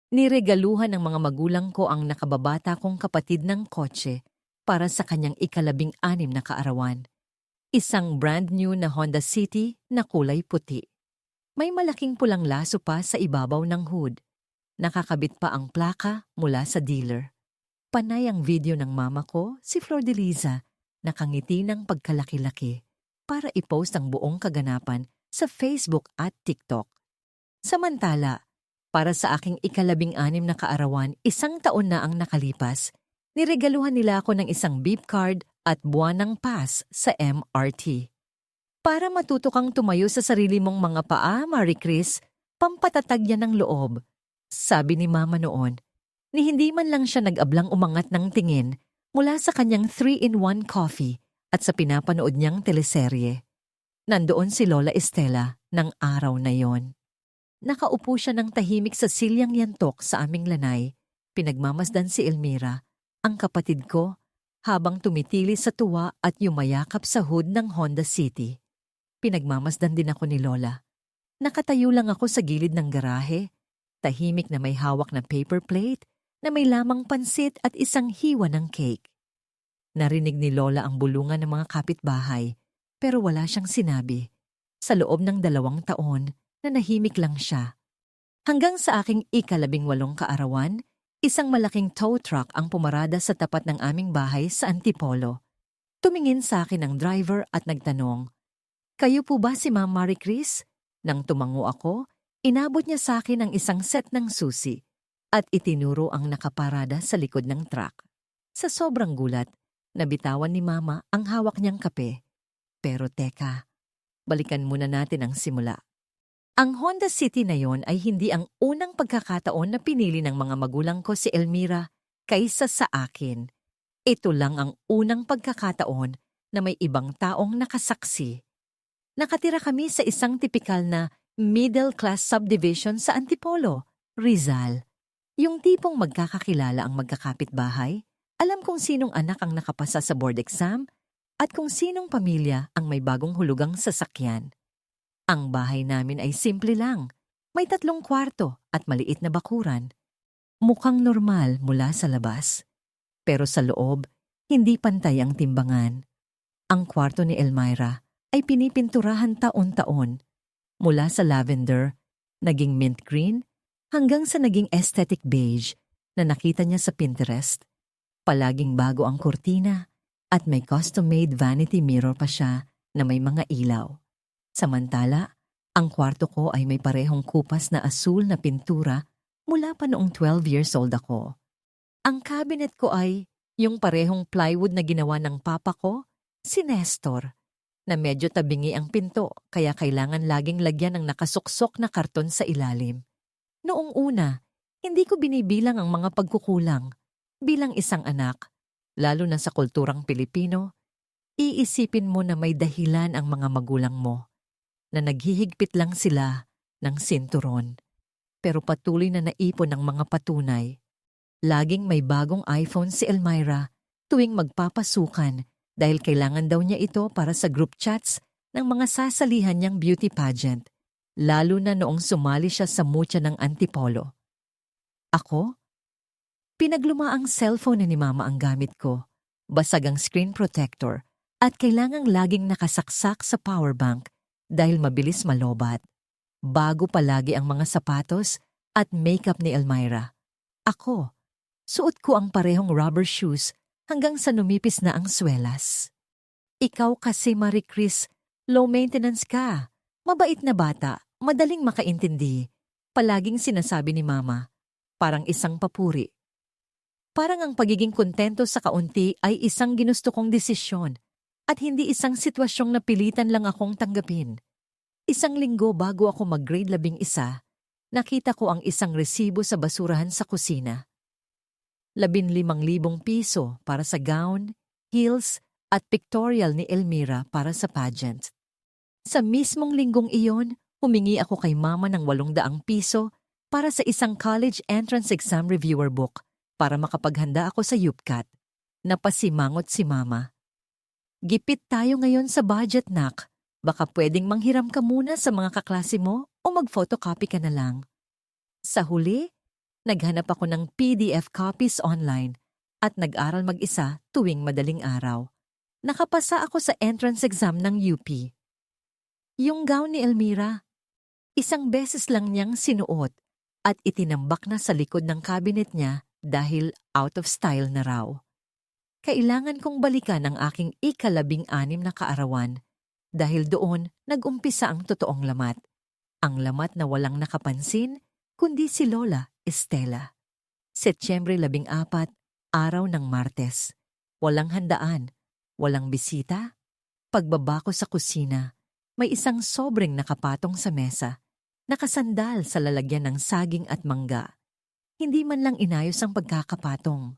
Niregaluhan ng mga magulang ko ang nakababata kong kapatid ng kotse para sa kanyang ika-16 na kaarawan. Isang brand new na Honda City na kulay puti. May malaking pulang laso pa sa ibabaw ng hood. Nakakabit pa ang plaka mula sa dealer. Panay ang video ng mama ko, si Flor de Liza, nakangiti ng pagkalaki-laki para i-post ang buong kaganapan sa Facebook at TikTok. Samantala, para sa aking ika-16 na kaarawan, 1 taon na ang nakalipas, niregaluhan nila ako ng isang beep card at buwanang pass sa MRT. Para matuto kang tumayo sa sarili mong mga paa, Marie Chris, pampatatag yan ng loob. Sabi ni Mama noon, ni hindi man lang siya nag-ablang umangat ng tingin mula sa kanyang 3-in-1 coffee at sa pinapanood niyang teleserye. Nandoon si Lola Estela ng araw na yon. Nakaupo siya ng tahimik sa silyang yantok sa aming lanay. Pinagmamasdan si Elmira, ang kapatid ko, habang tumitili sa tuwa at yumayakap sa hood ng Honda City. Pinagmamasdan din ako ni Lola. Nakatayo lang ako sa gilid ng garahe, tahimik na may hawak na paper plate na may lamang pansit at isang hiwa ng cake. Narinig ni Lola ang bulungan ng mga kapitbahay, pero wala siyang sinabi. Sa loob ng 2 taon, nanahimik lang siya. Hanggang sa aking ika-18 kaarawan, isang malaking tow truck ang pumarada sa tapat ng aming bahay sa Antipolo. Tumingin sa akin ang driver at nagtanong, "Kayo po ba si Ma'am Marie Chris?" Nang tumango ako, inabot niya sa akin ang isang set ng susi at itinuro ang nakaparada sa likod ng truck. Sa sobrang gulat, nabitawan ni Mama ang hawak niyang kape. Pero teka, balikan muna natin ang simula. Ang Honda City na yon ay hindi ang unang pagkakataon na pinili ng mga magulang ko si Elmira kaysa sa akin. Ito lang ang unang pagkakataon na may ibang taong nakasaksi. Nakatira kami sa isang tipikal na middle-class subdivision sa Antipolo, Rizal. Yung tipong magkakakilala ang magkakapitbahay, alam kung sinong anak ang nakapasa sa board exam, at kung sinong pamilya ang may bagong hulugang sasakyan. Ang bahay namin ay simple lang. May 3 kwarto at maliit na bakuran. Mukhang normal mula sa labas. Pero sa loob, hindi pantay ang timbangan. Ang kwarto ni Elmira ay pinipinturahan taon-taon. Mula sa lavender, naging mint green, hanggang sa naging aesthetic beige na nakita niya sa Pinterest. Palaging bago ang kurtina at may custom-made vanity mirror pa siya na may mga ilaw. Samantala, ang kwarto ko ay may parehong kupas na asul na pintura mula pa noong 12 years old ako. Ang cabinet ko ay yung parehong plywood na ginawa ng papa ko, si Nestor, na medyo tabingi ang pinto kaya kailangan laging lagyan ng nakasuksok na karton sa ilalim. Noong una, hindi ko binibilang ang mga pagkukulang. Bilang isang anak, lalo na sa kulturang Pilipino, iisipin mo na may dahilan ang mga magulang mo, na naghihigpit lang sila ng sinturon. Pero patuloy na naipon ang mga patunay. Laging may bagong iPhone si Elmira tuwing magpapasukan dahil kailangan daw niya ito para sa group chats ng mga sasalihan niyang beauty pageant, lalo na noong sumali siya sa Mucha ng Antipolo. Ako? Pinagluma ang cellphone ni Mama ang gamit ko, basag ang screen protector at kailangang laging nakasaksak sa power bank dahil mabilis malobat. Bago palagi ang mga sapatos at makeup ni Elmira. Ako, suot ko ang parehong rubber shoes hanggang sa numipis na ang swelas. Ikaw kasi, Marie Chris, low maintenance ka. Mabait na bata, madaling makaintindi. Palaging sinasabi ni Mama, parang isang papuri. Parang ang pagiging kontento sa kaunti ay isang ginusto kong desisyon at hindi isang sitwasyong napilitan lang akong tanggapin. 1 linggo bago ako mag-grade 11, nakita ko ang isang resibo sa basurahan sa kusina. 15,000 piso para sa gown, heels at pictorial ni Elmira para sa pageant. Sa mismong linggong iyon, humingi ako kay Mama ng 800 piso para sa isang college entrance exam reviewer book para makapaghanda ako sa UPCAT. Napasimangot si Mama. "Gipit tayo ngayon sa budget, nak. Baka pwedeng manghiram ka muna sa mga kaklase mo o mag-photocopy ka na lang." Sa huli, Naghanap ako ng PDF copies online at nag-aral mag-isa tuwing madaling araw. Nakapasa ako sa entrance exam ng UP. Yung gown ni Elmira, isang beses lang niyang sinuot at itinambak na sa likod ng cabinet niya dahil out of style na raw. Kailangan kong balikan ang aking ika-16 na kaarawan dahil doon nag-umpisa ang totoong lamat. Ang lamat na walang nakapansin kundi si Lola Estela. Setyembre 14, araw ng Martes. Walang handaan, walang bisita. Pagbaba ko sa kusina, may isang sobreng nakapatong sa mesa, nakasandal sa lalagyan ng saging at mangga. Hindi man lang inayos ang pagkakapatong.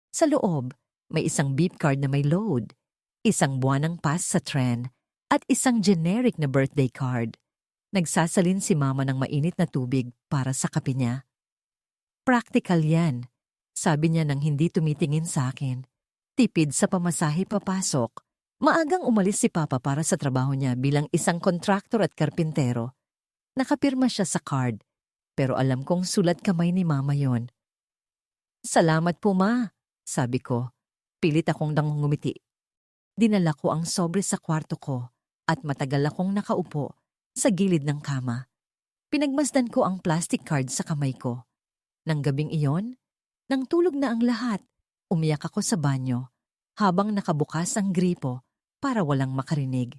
Sa loob, may isang beep card na may load, isang buwanang pass sa tren, at isang generic na birthday card. Nagsasalin si Mama ng mainit na tubig para sa kape niya. Practical yan, sabi niya nang hindi tumitingin sa akin. Tipid sa pamasahe papasok. Maagang umalis si Papa para sa trabaho niya bilang isang kontraktor at karpintero. Nakapirma siya sa card, pero alam kong sulat kamay ni Mama yon. Salamat po, Ma, sabi ko. Pilit akong nangungumiti. Dinala ko ang sobre sa kwarto ko at matagal akong nakaupo sa gilid ng kama. Pinagmasdan ko ang plastic card sa kamay ko. Nang gabing iyon, nang tulog na ang lahat, umiyak ako sa banyo habang nakabukas ang gripo para walang makarinig.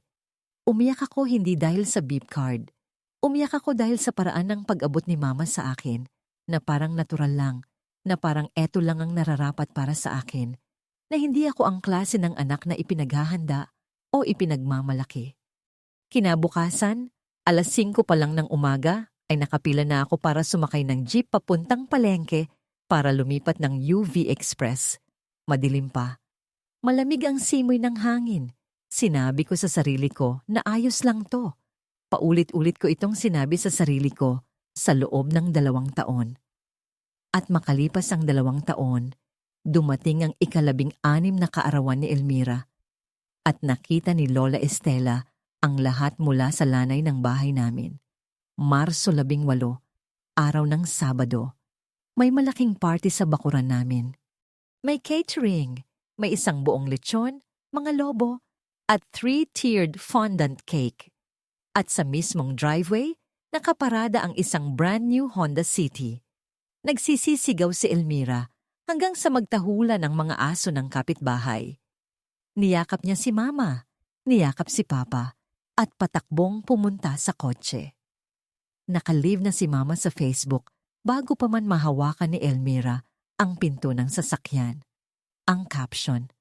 Umiyak ako hindi dahil sa beep card. Umiyak ako dahil sa paraan ng pag-abot ni Mama sa akin na parang natural lang, na parang eto lang ang nararapat para sa akin, na hindi ako ang klase ng anak na ipinaghahanda o ipinagmamalaki. Kinabukasan, 5:00 pa lang ng umaga ay nakapila na ako para sumakay ng jeep papuntang palengke para lumipat ng UV Express. Madilim pa. Malamig ang simoy ng hangin. Sinabi ko sa sarili ko na ayos lang to. Paulit-ulit ko itong sinabi sa sarili ko sa loob ng 2 taon. At makalipas ang 2 taon, dumating ang ika-16 na kaarawan ni Elmira at nakita ni Lola Estela ang lahat mula sa lanay ng bahay namin. Marso 18, araw ng Sabado. May malaking party sa bakuran namin. May catering, may isang buong lechon, mga lobo, at 3-tiered fondant cake. At sa mismong driveway, nakaparada ang isang brand new Honda City. Nagsisisigaw si Elmira hanggang sa magtahulan ng mga aso ng kapitbahay. Niyakap niya si Mama, niyakap si Papa, at patakbong pumunta sa kotse. Nakalive na si Mama sa Facebook bago pa man mahawakan ni Elmira ang pinto ng sasakyan. Ang caption,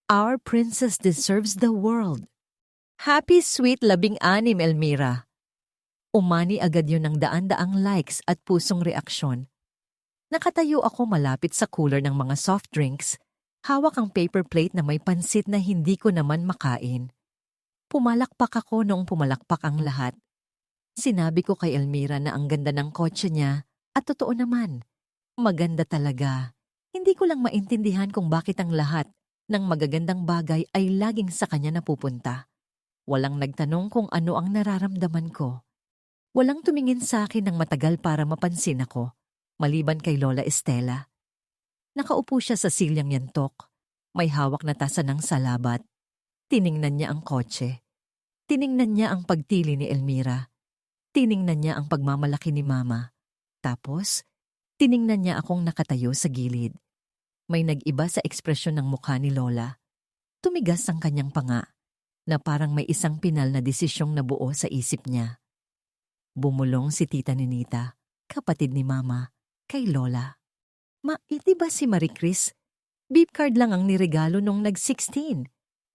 "Our princess deserves the world. Happy sweet 16, Elmira." Umani agad yun ng daan-daang likes at pusong reaksyon. Nakatayo ako malapit sa cooler ng mga soft drinks, hawak ang paper plate na may pansit na hindi ko naman makain. Pumalakpak ako noong pumalakpak ang lahat. Sinabi ko kay Elmira na ang ganda ng kotse niya at totoo naman. Maganda talaga. Hindi ko lang maintindihan kung bakit ang lahat ng magagandang bagay ay laging sa kanya napupunta. Walang nagtanong kung ano ang nararamdaman ko. Walang tumingin sa akin ng matagal para mapansin ako, maliban kay Lola Estela. Nakaupo siya sa silyang yantok. May hawak na tasa ng salabat. Tiningnan niya ang kotse. Tiningnan niya ang pagtili ni Elmira. Tiningnan niya ang pagmamalaki ni Mama. Tapos, tiningnan niya akong nakatayo sa gilid. May nag-iba sa ekspresyon ng mukha ni Lola. Tumigas ang kanyang panga, na parang may isang pinal na desisyong nabuo sa isip niya. Bumulong si Tita Ninita, kapatid ni Mama, kay Lola. Iti ba si Marie Chris? Beep card lang ang niregalo nung nag-16.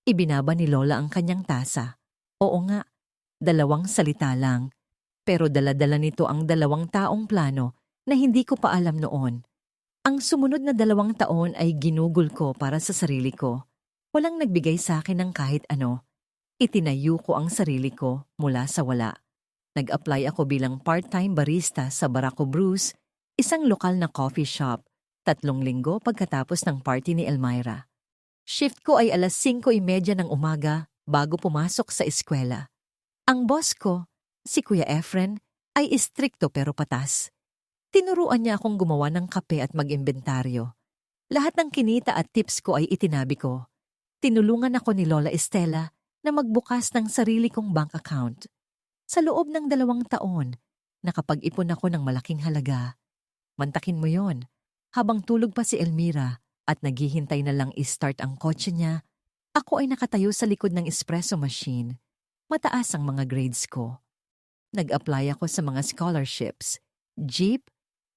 Ibinaba ni Lola ang kanyang tasa. Oo nga, 2 salita lang. Pero dala-dala nito ang 2 taong plano na hindi ko pa alam noon. Ang sumunod na 2 taon ay ginugol ko para sa sarili ko. Walang nagbigay sa akin ng kahit ano. Itinayo ko ang sarili ko mula sa wala. Nag-apply ako bilang part-time barista sa Barako Brews, isang lokal na coffee shop, 3 linggo pagkatapos ng party ni Elmira. Shift ko ay 5:30 ng umaga bago pumasok sa eskwela. Ang boss ko, si Kuya Efren, ay istrikto pero patas. Tinuruan niya akong gumawa ng kape at mag-imbentaryo. Lahat ng kinita at tips ko ay itinabi ko. Tinulungan ako ni Lola Estela na magbukas ng sarili kong bank account. Sa loob ng 2 taon, nakapag-ipon ako ng malaking halaga. Mantakin mo yon. Habang tulog pa si Elmira at naghihintay na lang i-start ang kotse niya, ako ay nakatayo sa likod ng espresso machine. Mataas ang mga grades ko. Nag-apply ako sa mga scholarships, jeep,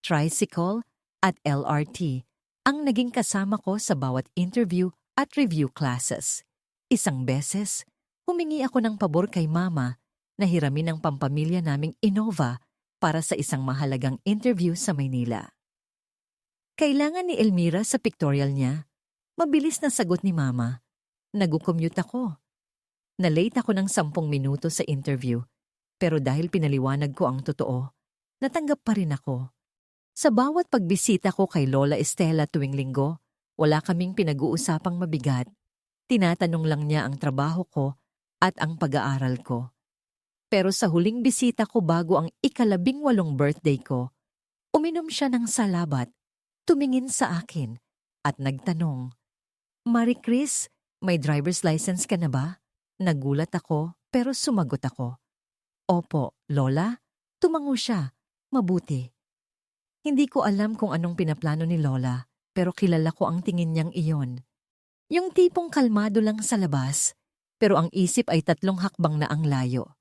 tricycle, at LRT, ang naging kasama ko sa bawat interview at review classes. Isang beses, humingi ako ng pabor kay Mama na hiramin ang pampamilya naming Innova para sa isang mahalagang interview sa Maynila. Kailangan ni Elmira sa pictorial niya. Mabilis na sagot ni Mama. Nag-commute ako. Na-late ako ng 10 minuto sa interview, pero dahil pinaliwanag ko ang totoo, natanggap pa rin ako. Sa bawat pagbisita ko kay Lola Estela tuwing linggo, wala kaming pinag-uusapang mabigat. Tinatanong lang niya ang trabaho ko at ang pag-aaral ko. Pero sa huling bisita ko bago ang ika-18 birthday ko, uminom siya ng salabat, tumingin sa akin at nagtanong, "Marie Chris, may driver's license ka na ba?" Nagulat ako pero sumagot ako. "Opo, Lola." Tumango siya. Mabuti. Hindi ko alam kung anong pinaplano ni Lola, pero kilala ko ang tingin niyang iyon. Yung tipong kalmado lang sa labas, pero ang isip ay 3 hakbang na ang layo.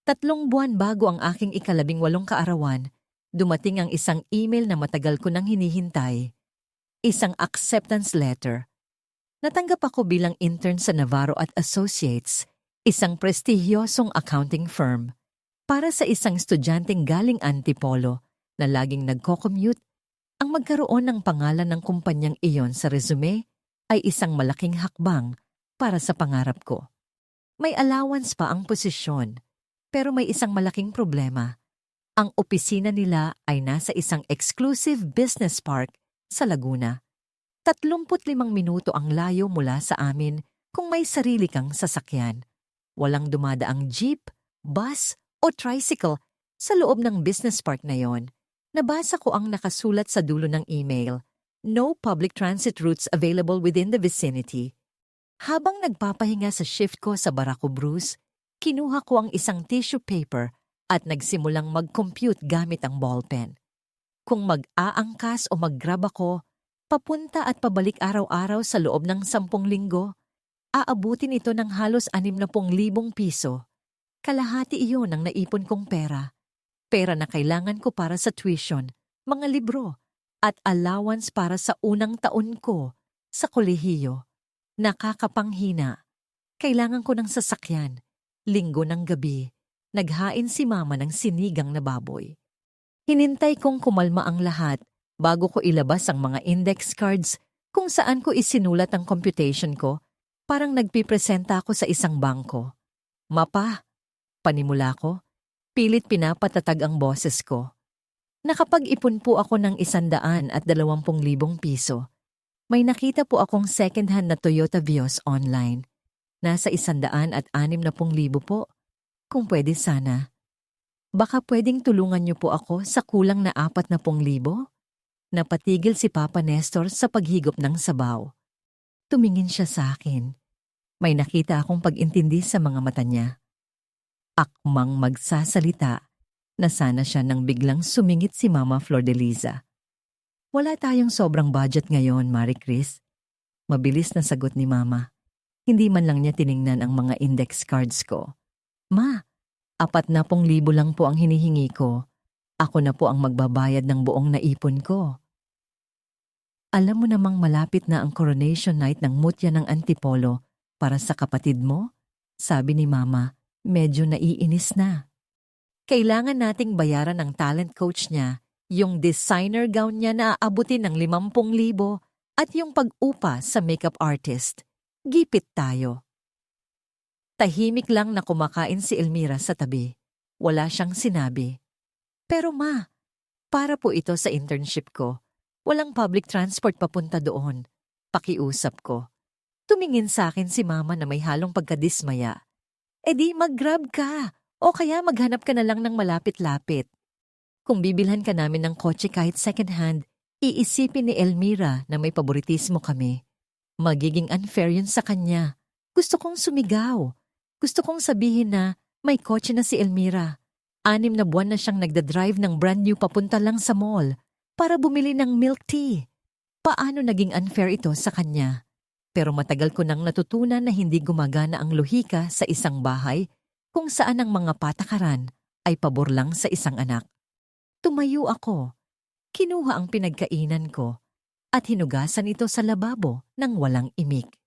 3 buwan bago ang aking ika-18 kaarawan, dumating ang isang email na matagal ko nang hinihintay. Isang acceptance letter. Natanggap ako bilang intern sa Navarro at Associates, isang prestigyosong accounting firm. Para sa isang estudyanteng galing Antipolo na laging nagko-commute, ang magkaroon ng pangalan ng kumpanyang iyon sa resume ay isang malaking hakbang para sa pangarap ko. May allowance pa ang posisyon, pero may isang malaking problema. Ang opisina nila ay nasa isang exclusive business park sa Laguna. 35 minuto ang layo mula sa amin kung may sarili kang sasakyan. Walang dumadaang jeep, bus o tricycle sa loob ng business park na yon. Nabasa ko ang nakasulat sa dulo ng email, "No public transit routes available within the vicinity." Habang nagpapahinga sa shift ko sa Barako Bruce, kinuha ko ang isang tissue paper at nagsimulang mag-compute gamit ang ballpen. Kung mag-aangkas o mag-grab ako, papunta at pabalik araw-araw sa loob ng 10 linggo, aabutin ito ng halos 60,000 piso. Kalahati iyon ang naipon kong pera. Pera na kailangan ko para sa tuition, mga libro, at allowance para sa unang taon ko sa kolehiyo. Nakakapanghina. Kailangan ko ng sasakyan. Linggo ng gabi, naghain si Mama ng sinigang na baboy. Hinintay kong kumalma ang lahat bago ko ilabas ang mga index cards kung saan ko isinulat ang computation ko. Parang nagpipresenta ako sa isang bangko. "Mapa," panimula ko. Pilit pinapatatag ang boses ko. Nakapag-ipon po ako ng 120,000 piso. May nakita po akong second-hand na Toyota Vios online. Nasa 160,000 po. Kung pwede sana. Baka pwedeng tulungan niyo po ako sa kulang na 40,000? Napatigil si Papa Nestor sa paghigop ng sabaw. Tumingin siya sa akin. May nakita akong pag-intindi sa mga mata niya. Akmang magsasalita na sana siya nang biglang sumingit si Mama Flordeliza. "Wala tayong sobrang budget ngayon, Marie Chris." Mabilis na sagot ni Mama. Hindi man lang niya tiningnan ang mga index cards ko. "Ma, 40,000 lang po ang hinihingi ko. Ako na po ang magbabayad ng buong naipon ko." "Alam mo namang malapit na ang coronation night ng mutya ng Antipolo para sa kapatid mo?" Sabi ni Mama, medyo naiinis na. "Kailangan nating bayaran ng talent coach niya, yung designer gown niya na aabutin ng 50,000 at yung pag-upa sa makeup artist. Gipit tayo." Tahimik lang na kumakain si Elmira sa tabi. Wala siyang sinabi. "Pero Ma, para po ito sa internship ko. Walang public transport papunta doon." Pakiusap ko. Tumingin sa akin si Mama na may halong pagkadismaya. "Eh di mag-grab ka o kaya maghanap ka na lang ng malapit-lapit." Kung bibilhan ka namin ng kotse kahit second hand, iisipin ni Elmira na may paboritismo kami. Magiging unfair yun sa kanya. Gusto kong sumigaw. Gusto kong sabihin na may kotse na si Elmira. 6 na buwan na siyang nagdadrive ng brand new papunta lang sa mall para bumili ng milk tea. Paano naging unfair ito sa kanya? Pero matagal ko nang natutunan na hindi gumagana ang lohika sa isang bahay kung saan ang mga patakaran ay pabor lang sa isang anak. Tumayo ako, kinuha ang pinagkainan ko at hinugasan ito sa lababo nang walang imik.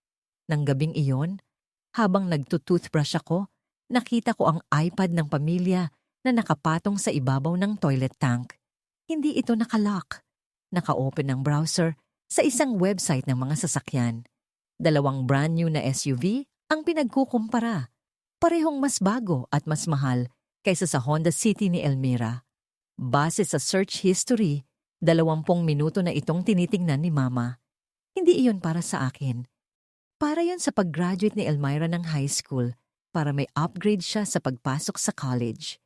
Nang gabing iyon, habang nagtutoothbrush ako, nakita ko ang iPad ng pamilya na nakapatong sa ibabaw ng toilet tank. Hindi ito nakalock. Naka-open ang browser sa isang website ng mga sasakyan. 2 brand new na SUV ang pinagkukumpara. Parehong mas bago at mas mahal kaysa sa Honda City ni Elmira. Base sa search history, 20 minuto na itong tinitingnan ni Mama. Hindi iyon para sa akin. Para yon sa pag-graduate ni Elmira ng high school para may upgrade siya sa pagpasok sa college.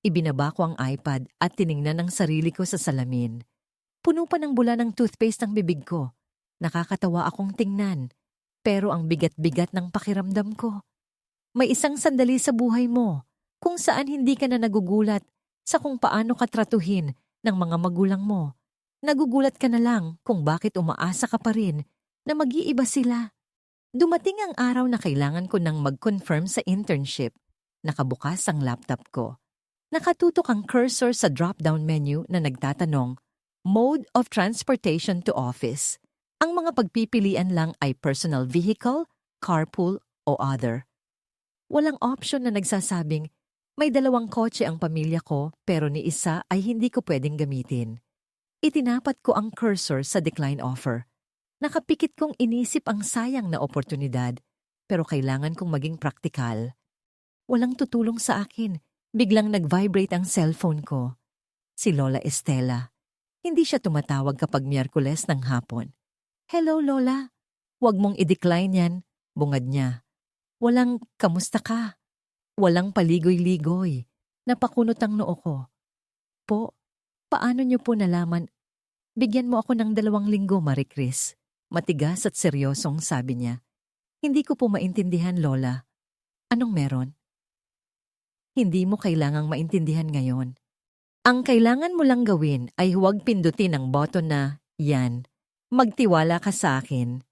Ibinaba ko ang iPad at tiningnan ang sarili ko sa salamin. Puno pa ng bula ng toothpaste ang bibig ko. Nakakatawa akong tingnan, pero ang bigat-bigat ng pakiramdam ko. May isang sandali sa buhay mo kung saan hindi ka na nagugulat sa kung paano ka tratuhin ng mga magulang mo. Nagugulat ka na lang kung bakit umaasa ka pa rin na mag-iiba sila. Dumating ang araw na kailangan ko nang mag-confirm sa internship. Nakabukas ang laptop ko. Nakatutok ang cursor sa drop-down menu na nagtatanong, Mode of Transportation to Office. Ang mga pagpipilian lang ay personal vehicle, carpool o other. Walang option na nagsasabing, may 2 kotse ang pamilya ko pero ni isa ay hindi ko pwedeng gamitin. Itinapat ko ang cursor sa decline offer. Nakapikit kong inisip ang sayang na oportunidad pero kailangan kong maging praktikal. Walang tutulong sa akin. Biglang nag-vibrate ang cellphone ko. Si Lola Estela. Hindi siya tumatawag kapag Miyerkules ng hapon. Hello, Lola. Huwag mong i-decline yan. Bungad niya. Walang kamusta ka. Walang paligoy-ligoy. Napakunot ang noo ko. Po, paano niyo po nalaman? Bigyan mo ako ng 2 linggo, Marie Chris. Matigas at seryosong sabi niya. Hindi ko po maintindihan, Lola. Anong meron? Hindi mo kailangang maintindihan ngayon. Ang kailangan mo lang gawin ay huwag pindutin ang button na, yan. Magtiwala ka sa akin.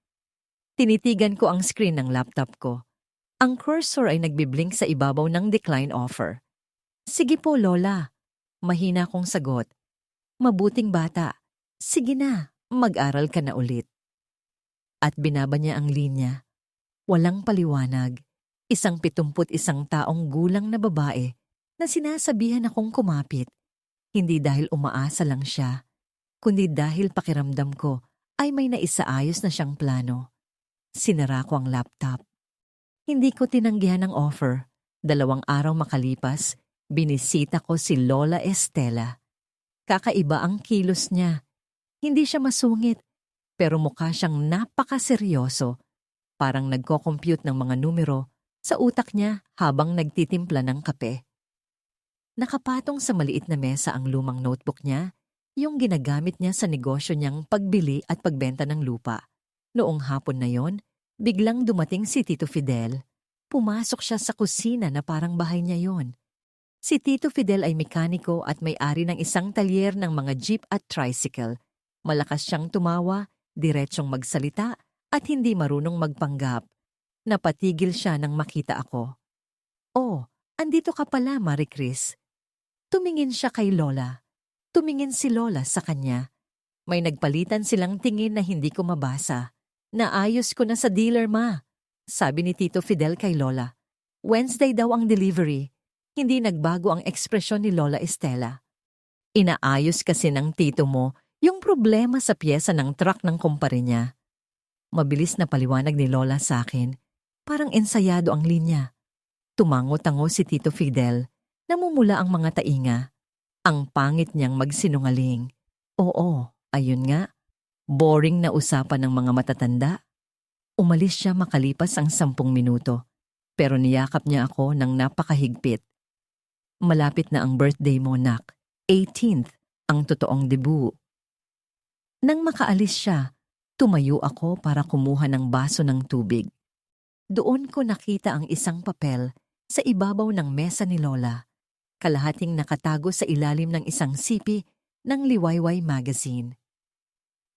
Tinitigan ko ang screen ng laptop ko. Ang cursor ay nagbiblink sa ibabaw ng decline offer. Sige po, Lola. Mahina kong sagot. Mabuting bata. Sige na, mag-aral ka na ulit. At binaba niya ang linya. Walang paliwanag. Isang 71 taong gulang na babae na sinasabihan akong kumapit. Hindi dahil umaasa lang siya, kundi dahil pakiramdam ko ay may naisaayos na siyang plano. Sinara ko ang laptop. Hindi ko tinanggihan ang offer. 2 araw makalipas, binisita ko si Lola Estela. Kakaiba ang kilos niya. Hindi siya masungit, pero mukha siyang napakaseryoso. Parang nagko-compute ng mga numero sa utak niya habang nagtitimpla ng kape. Nakapatong sa maliit na mesa ang lumang notebook niya, yung ginagamit niya sa negosyo niyang pagbili at pagbenta ng lupa. Noong hapon na yon, biglang dumating si Tito Fidel. Pumasok siya sa kusina na parang bahay niya yon. Si Tito Fidel ay mekaniko at may-ari ng isang talyer ng mga jeep at tricycle. Malakas siyang tumawa, diretsyong magsalita at hindi marunong magpanggap. Napatigil siya nang makita ako. Oh, andito ka pala, Marie Chris. Tumingin siya kay Lola. Tumingin si Lola sa kanya. May nagpalitan silang tingin na hindi ko mabasa. Naayos ko na sa dealer, ma. Sabi ni Tito Fidel kay Lola. Wednesday daw ang delivery. Hindi nagbago ang ekspresyon ni Lola Estela. Inaayos kasi ng tito mo yung problema sa pyesa ng truck ng kumpare niya. Mabilis na paliwanag ni Lola sa akin. Parang ensayado ang linya. Tumango-tango si Tito Fidel. Namumula ang mga tainga. Ang pangit niyang magsinungaling. Oo, ayun nga. Boring na usapan ng mga matatanda. Umalis siya makalipas ang 10 minuto. Pero niyakap niya ako ng napakahigpit. Malapit na ang birthday mo, nak. 18th ang totoong debut. Nang makaalis siya, tumayo ako para kumuha ng baso ng tubig. Doon ko nakita ang isang papel sa ibabaw ng mesa ni Lola, kalahating nakatago sa ilalim ng isang sipi ng Liwayway magazine.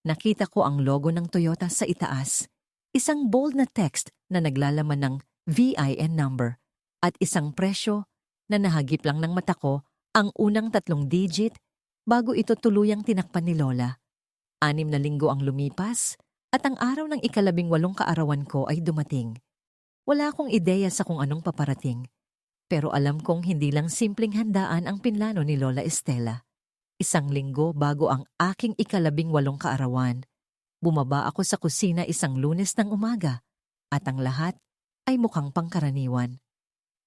Nakita ko ang logo ng Toyota sa itaas, isang bold na text na naglalaman ng VIN number at isang presyo na nahagip lang ng mata ko ang unang 3 digit bago ito tuluyang tinakpan ni Lola. 6 na linggo ang lumipas at ang araw ng 18 kaarawan ko ay dumating. Wala akong ideya sa kung anong paparating, pero alam kong hindi lang simpleng handaan ang pinlano ni Lola Estela. 1 linggo bago ang aking 18 kaarawan, bumaba ako sa kusina isang Lunes ng umaga at ang lahat ay mukhang pangkaraniwan.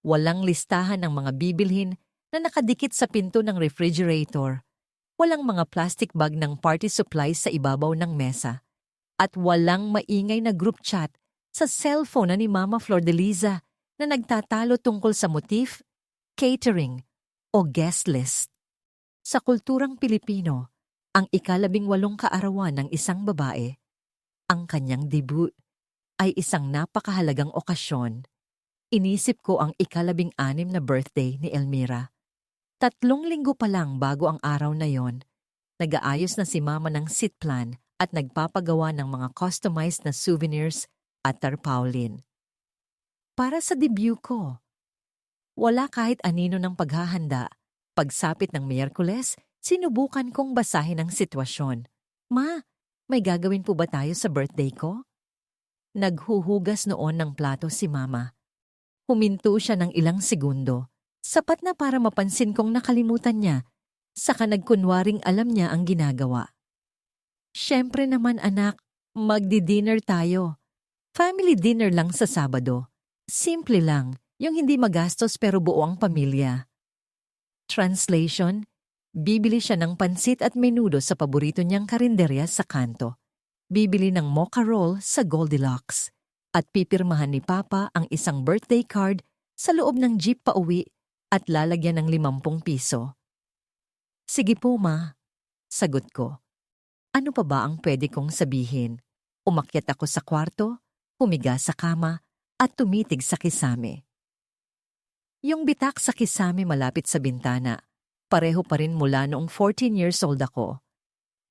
Walang listahan ng mga bibilhin na nakadikit sa pinto ng refrigerator. Walang mga plastic bag ng party supplies sa ibabaw ng mesa. At walang maingay na group chat sa cellphone na ni Mama Flordeliza na nagtatalo tungkol sa motif, catering o guest list. Sa kulturang Pilipino, ang 18 kaarawan ng isang babae, ang kanyang debut, ay isang napakahalagang okasyon. Inisip ko ang 16 na birthday ni Elmira. 3 linggo pa lang bago ang araw na yon, nag-aayos na si Mama ng seat plan at nagpapagawa ng mga customized na souvenirs at tarpaulin. Para sa debut ko, wala kahit anino ng paghahanda. Pagsapit ng Miyerkules, sinubukan kong basahin ang sitwasyon. Ma, may gagawin po ba tayo sa birthday ko? Naghuhugas noon ng plato si Mama. Huminto siya ng ilang segundo. Sapat na para mapansin kong nakalimutan niya. Saka nagkunwaring alam niya ang ginagawa. Siyempre naman anak, magdi-dinner tayo. Family dinner lang sa Sabado. Simple lang, yung hindi magastos pero buo ang pamilya. Translation, bibili siya ng pansit at menudo sa paborito niyang karinderya sa kanto. Bibili ng mocha roll sa Goldilocks. At pipirmahan ni Papa ang isang birthday card sa loob ng jeep pauwi at lalagyan ng 50 piso. Sige po ma, sagot ko. Ano pa ba ang pwede kong sabihin? Umakyat ako sa kwarto, humiga sa kama at tumitig sa kisame. Yung bitak sa kisame malapit sa bintana, pareho pa rin mula noong 14 years old ako.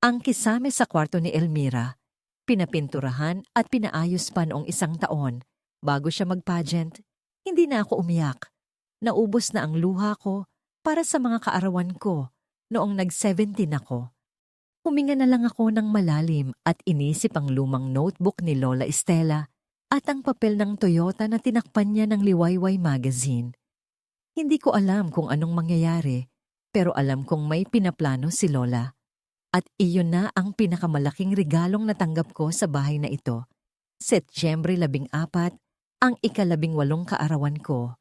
Ang kisame sa kwarto ni Elmira, pinapinturahan at pinaayos pa noong 1 taon bago siya mag-pageant. Hindi na ako umiyak. Naubos na ang luha ko para sa mga kaarawan ko noong nag-17 ako. Huminga na lang ako ng malalim at inisip ang lumang notebook ni Lola Estela at ang papel ng Toyota na tinakpan niya ng Liwayway magazine. Hindi ko alam kung anong mangyayari, pero alam kong may pinaplano si Lola. At iyon na ang pinakamalaking regalong natanggap ko sa bahay na ito. Setyembre 14, ang 18 kaarawan ko.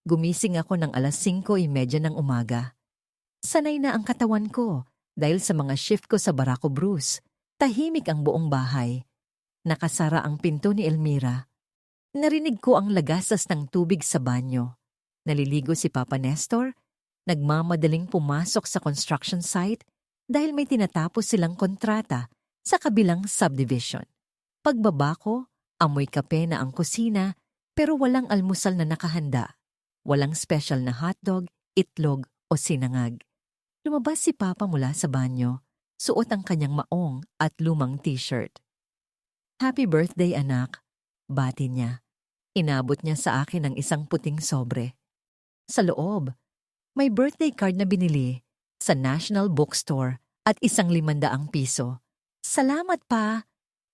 Gumising ako ng 5:30 ng umaga. Sanay na ang katawan ko dahil sa mga shift ko sa Barako Bruce. Tahimik ang buong bahay. Nakasara ang pinto ni Elmira. Narinig ko ang lagasas ng tubig sa banyo. Naliligo si Papa Nestor, nagmamadaling pumasok sa construction site dahil may tinatapos silang kontrata sa kabilang subdivision. Pagbaba ko, amoy kape na ang kusina pero walang almusal na nakahanda. Walang special na hotdog, itlog o sinangag. Lumabas si Papa mula sa banyo, suot ang kanyang maong at lumang t-shirt. Happy birthday anak, bati niya. Inabot niya sa akin ang isang puting sobre. Sa loob, may birthday card na binili sa National Bookstore at 500 piso. Salamat pa!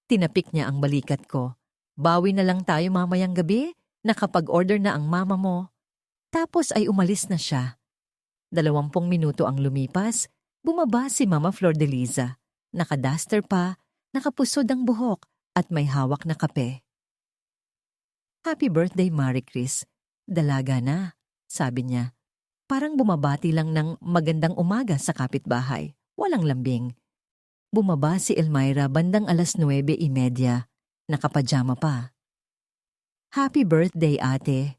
Tinapik niya ang balikat ko. Bawi na lang tayo mamayang gabi, nakapag-order na ang mama mo. Tapos ay umalis na siya. 20 minuto ang lumipas, bumaba si Mama Flordeliza. Naka-duster pa, nakapusod ang buhok at may hawak na kape. Happy birthday, Marie Chris. Dalaga na. Sabi niya, parang bumabati lang ng magandang umaga sa kapitbahay. Walang lambing. Bumaba si Elmira bandang 9:30. Nakapajama pa. Happy birthday, ate.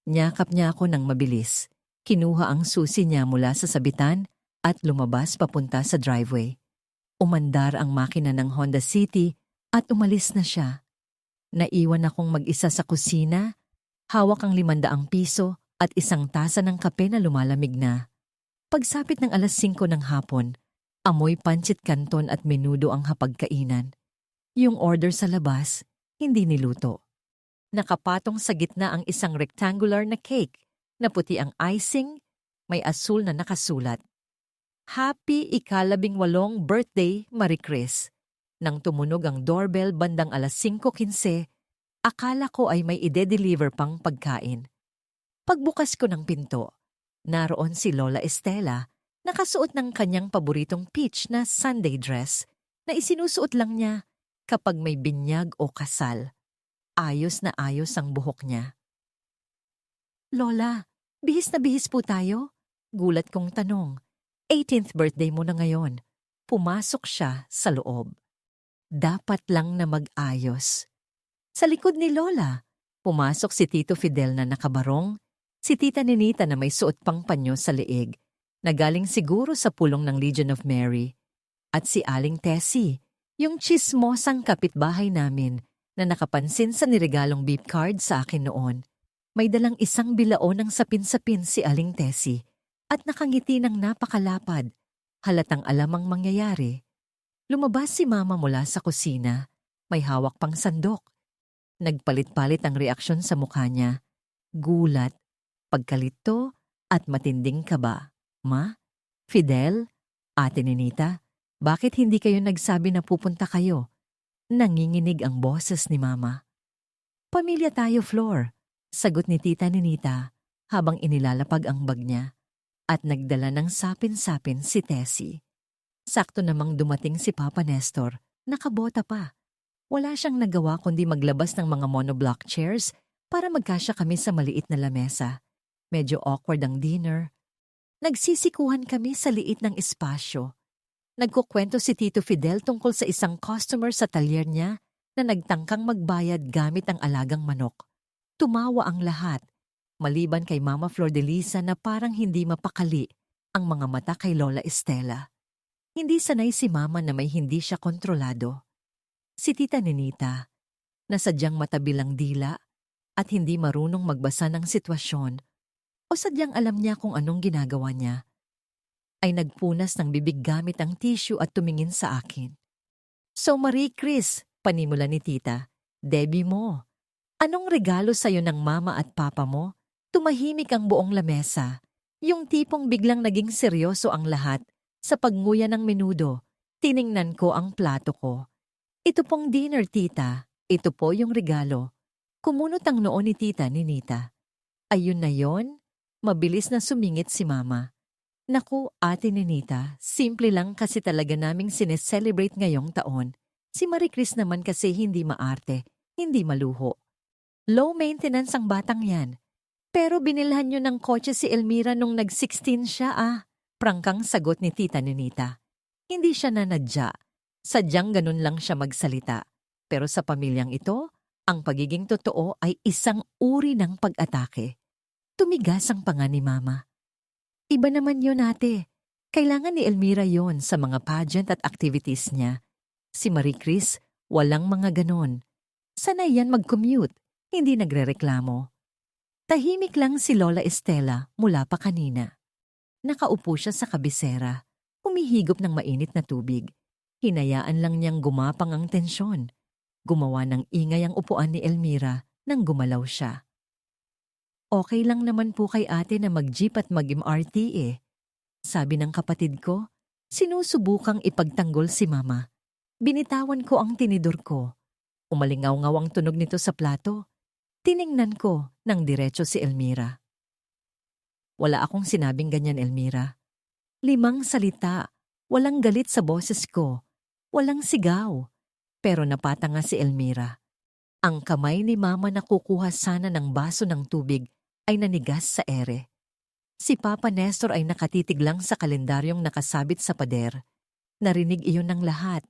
Nyakap niya ako ng mabilis. Kinuha ang susi niya mula sa sabitan at lumabas papunta sa driveway. Umandar ang makina ng Honda City at umalis na siya. Naiwan akong mag-isa sa kusina, hawak ang 500 piso at isang tasa ng kape na lumalamig na. Pagsapit ng 5:00 ng hapon, amoy pancit canton at menudo ang hapagkainan. Yung order sa labas, hindi niluto. Nakapatong sa gitna ang isang rectangular na cake na puti ang icing, may asul na nakasulat. Happy ika-18 birthday, Marie Chris. Nang tumunog ang doorbell bandang 5:15, akala ko ay may ide-deliver pang pagkain. Pagbukas ko ng pinto, naroon si Lola Estela, nakasuot ng kanyang paboritong peach na Sunday dress na isinusuot lang niya kapag may binyag o kasal. Ayos na ayos ang buhok niya. Lola, bihis na bihis po tayo? Gulat kong tanong. 18th birthday mo na ngayon. Pumasok siya sa loob. Dapat lang na mag-ayos. Sa likod ni Lola, pumasok si Tito Fidel na nakabarong, si Tita Ninita na may suot pang panyo sa leeg, na galing siguro sa pulong ng Legion of Mary, at si Aling Tessie, yung chismosang kapitbahay namin na nakapansin sa niregalong beep card sa akin noon. May dalang isang bilao ng sapin-sapin si Aling Tessie at nakangiti ng napakalapad, halatang alam ang mangyayari. Lumabas si Mama mula sa kusina, may hawak pang sandok. Nagpalit-palit ang reaksyon sa mukha niya. Gulat, pagkalito at matinding kaba. Ma? Fidel? Ate Ninita? Bakit hindi kayo nagsabi na pupunta kayo? Nanginginig ang boses ni Mama. Pamilya tayo, Flor. Sagot ni Tita Ninita habang inilalapag ang bag niya. At nagdala ng sapin-sapin si Tessie. Sakto namang dumating si Papa Nestor, nakabota pa. Wala siyang nagawa kundi maglabas ng mga monoblock chairs para magkasya kami sa maliit na lamesa. Medyo awkward ang dinner. Nagsisikuhan kami sa liit ng espasyo. Nagkukwento si Tito Fidel tungkol sa isang customer sa talyer niya na nagtangkang magbayad gamit ang alagang manok. Tumawa ang lahat. Maliban kay Mama Flordelisa na parang hindi mapakali ang mga mata kay Lola Estela. Hindi sanay si Mama na may hindi siya kontrolado. Si Tita Ninita, na sadyang matabilang dila at hindi marunong magbasa ng sitwasyon o sadyang alam niya kung anong ginagawa niya, ay nagpunas ng bibig gamit ang tissue at tumingin sa akin. So Marie Chris, panimula ni Tita, Debbie mo, anong regalo sa'yo ng Mama at Papa mo? Tumahimik ang buong lamesa, yung tipong biglang naging seryoso ang lahat. Sa pagnguya ng menudo, tiningnan ko ang plato ko. Ito pong dinner, Tita. Ito po yung regalo. Kumunot ang noo ni Tita Ninita. Ayun na yon, mabilis na sumingit si Mama. Naku, Ate Ninita, simple lang kasi talaga naming sineselebrate ngayong taon. Si Marie Chris naman kasi hindi maarte, hindi maluho. Low maintenance ang batang yan. Pero binilhan nyo ng kotse si Elmira nung nag-16 siya Prangkang sagot ni Tita Ninita. Hindi siya nanadya. Sadyang ganun lang siya magsalita. Pero sa pamilyang ito, ang pagiging totoo ay isang uri ng pag-atake. Tumigas ang panga ni Mama. Iba naman yun, ate. Kailangan ni Elmira yon sa mga pageant at activities niya. Si Marie Chris, walang mga ganon. Sanay yan mag-commute, hindi nagrereklamo. Tahimik lang si Lola Estela mula pa kanina. Nakaupo siya sa kabisera, humihigop ng mainit na tubig. Hinayaan lang niyang gumapang ang tensyon. Gumawa ng ingay ang upuan ni Elmira nang gumalaw siya. Okay lang naman po kay ate na mag-jeep at mag-MRT Sabi ng kapatid ko, sinusubukang ipagtanggol si Mama. Binitawan ko ang tinidor ko. Umalingaw-ngaw ang tunog nito sa plato. Tiningnan ko nang diretso si Elmira. Wala akong sinabing ganyan, Elmira. 5 salita, walang galit sa boses ko, walang sigaw. Pero napatanga si Elmira. Ang kamay ni Mama na kukuha sana ng baso ng tubig ay nanigas sa ere. Si Papa Nestor ay nakatitig lang sa kalendaryong nakasabit sa pader. Narinig iyon ng lahat.